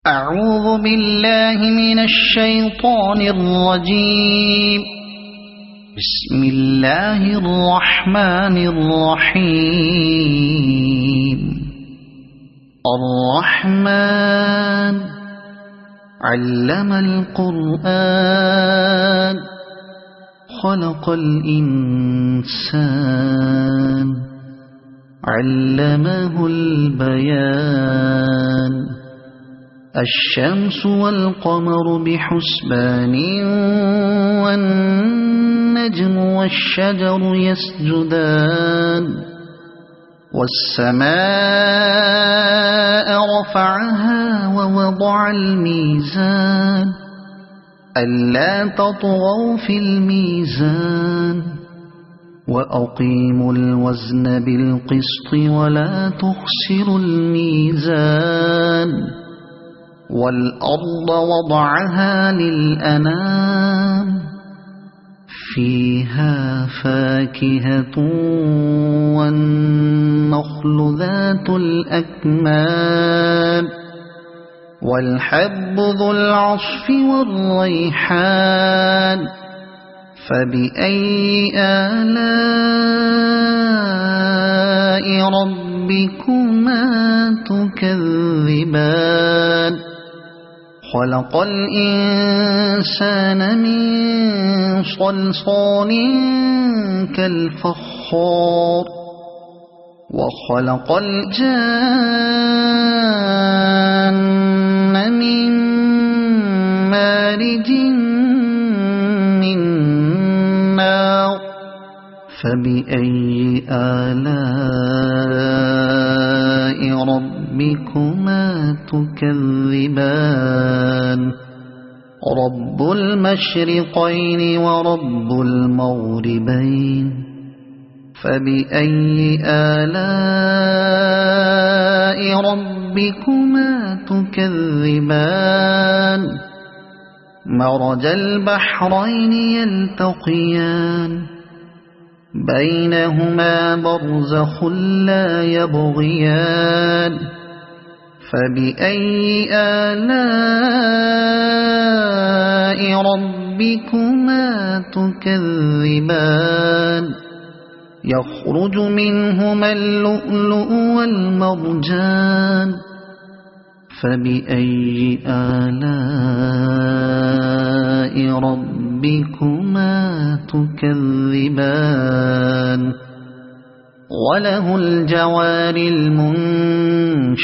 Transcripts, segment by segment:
أعوذ بالله من الشيطان الرجيم. بسم الله الرحمن الرحيم. الرحمن علم القرآن خلق الإنسان علمه البيان. الشمس والقمر بحسبان والنجم والشجر يسجدان. والسماء رفعها ووضع الميزان ألا تطغوا في الميزان وأقيموا الوزن بالقسط ولا تخسروا الميزان. والأرض وضعها للأنام فيها فاكهة والنخل ذات الأكمام والحب ذو العصف والريحان. فبأي آلاء ربكما تكذبان. خلق الإنسان من صلصال كالفخار وخلق الجان من مارج من نار. فبأي آلاء ربكما تكذبان. رب المشرقين ورب المغربين. فبأي آلاء ربكما تكذبان. مرج البحرين يلتقيان بينهما برزخ لا يبغيان. فبأي آلاء ربكما تكذبان. يخرج منهما اللؤلؤ والمرجان. فبأي آلاء ربكما تكذبان. وله الجوار المنشآت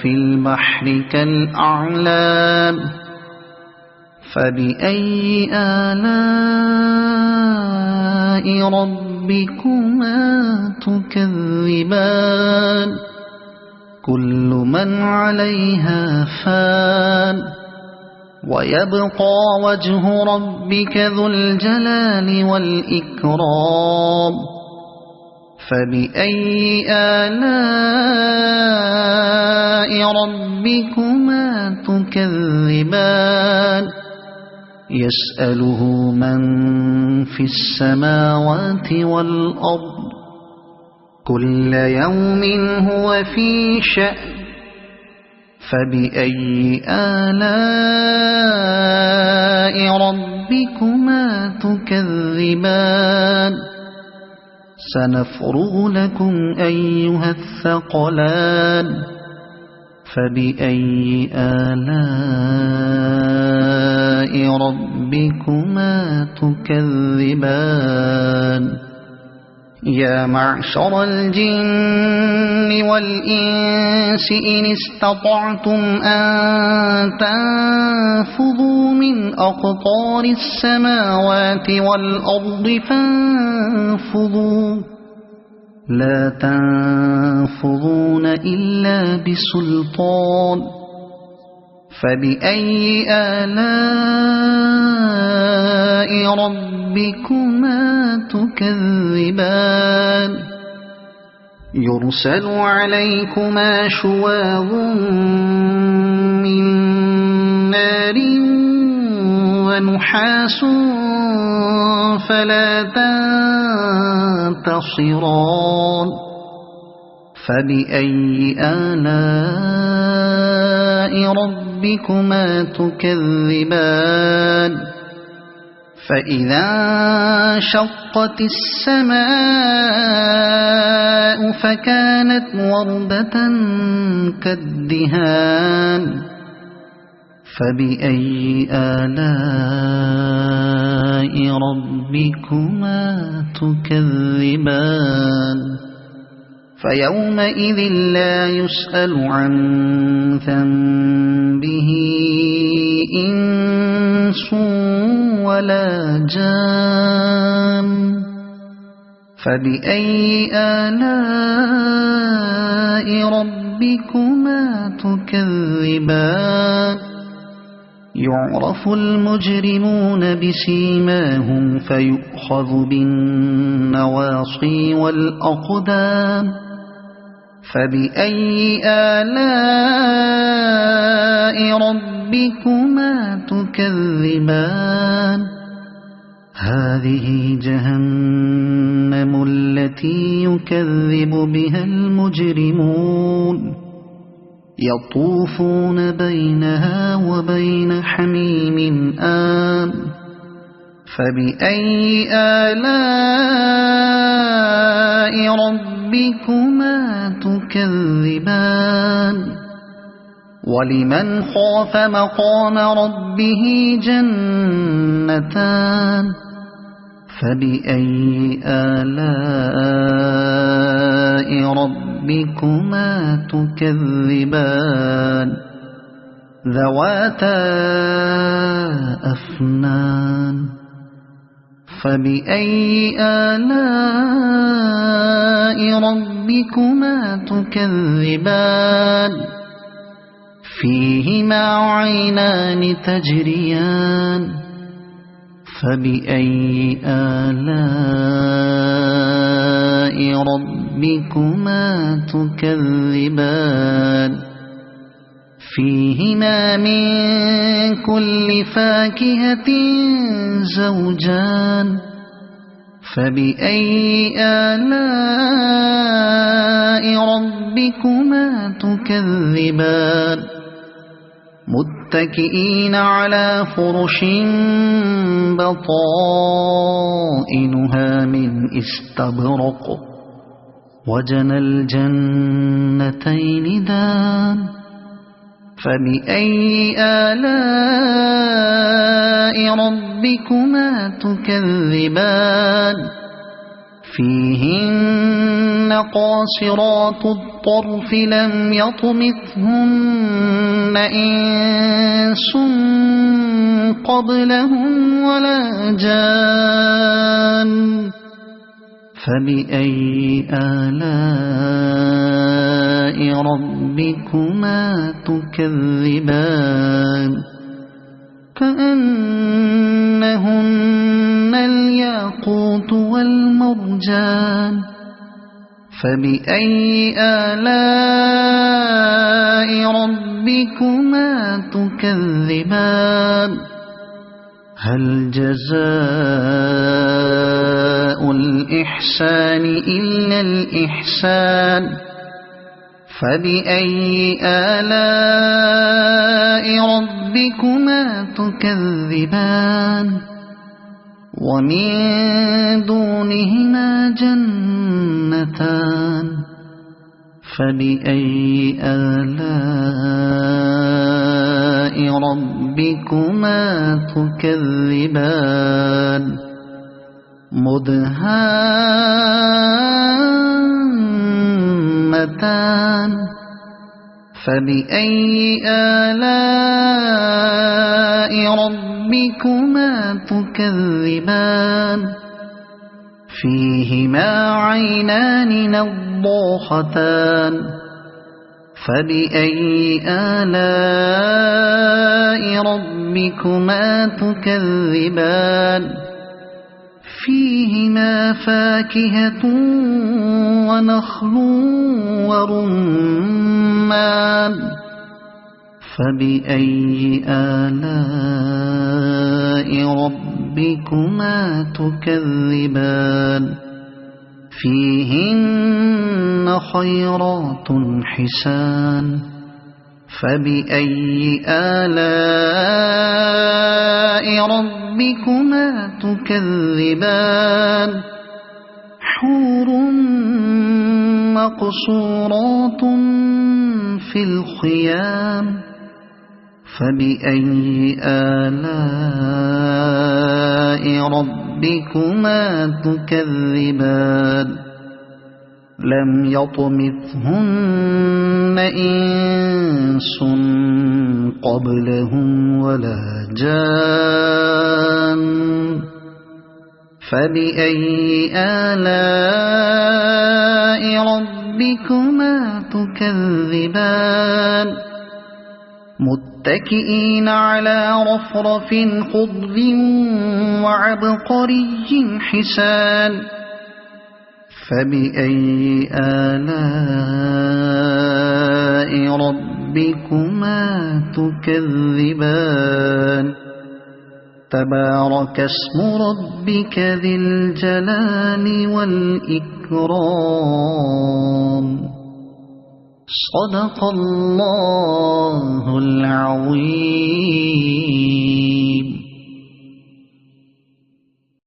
في البحر كالأعلام. فبأي آلاء ربكما تكذبان. كل من عليها فان ويبقى وجه ربك ذو الجلال والإكرام. فبأي آلاء ربكما تكذبان. يسأله من في السماوات والأرض كل يوم هو في شأن. فبأي آلاء ربكما تكذبان. سنفرغ لكم أيها الثقلان. فبأي آلاء ربكما تكذبان. يا معشر الجن والإنس إن استطعتم أن تنفذوا من أقطار السماوات والأرض فانفذوا لا تنفذون إلا بسلطان. فبأي آلاء ربكما تكذبان. يرسل عليكما شواظ من نار ونحاس فلا تنتصران. فبأي آلاء ربكما تكذبان فإذا انشقت السماء فكانت وردة كالدهان فبأي آلاء ربكما تكذبان فيومئذ لا يسأل عن ذنبه إنس ولا جان فبأي آلاء ربكما تكذبان يعرف المجرمون بسيماهم فيؤخذ بالنواصي والأقدام فبأي آلاء ربكما تكذبان هذه جهنم التي يكذب بها المجرمون يطوفون بينها وبين حميم آن فبأي آلاء ربكما تكذبان ولمن خاف مقام ربه جنتان فبأي آلاء ربكما تكذبان ذواتا أفنان فبأي آلاء ربكما تكذبان فيهما عينان تجريان فبأي آلاء ربكما تكذبان فيهما من كل فاكهة زوجان فبأي آلاء ربكما تكذبان متكئين على فرش بطائنها من استبرق وجنى الجنتين دان فبأي آلاء ربكما تكذبان فيهن قاصرات الطرف لم يطمثهن إنس قبلهم ولا جان فبأي آلاء ربكما تكذبان كأنهن الياقوت والمرجان فبأي آلاء ربكما تكذبان هل جزاء الإحسان إلا الإحسان فبأي آلاء ربكما تكذبان ومن دونهما جنتان فبأي آلاء ربكما تكذبان مدهامتان فبأي آلاء ربكما تكذبان فيهما عينان نضاختان فبأي آلاء ربكما تكذبان فيهما فاكهة ونخل ورمان فبأي آلاء ربكما تكذبان فيهن خيرات حسان فبأي آلاء ربكما تكذبان حور مقصورات في الخيام فبأي آلاء ربكما تكذبان لم يطمثهن إنس قبلهم ولا جان فبأي آلاء ربكما تكذبان متكئين على رفرف خضر وعبقري حسان فبأي آلاء ربكما تكذبان تبارك اسم ربك ذي الجلال والإكرام صدق الله العظيم.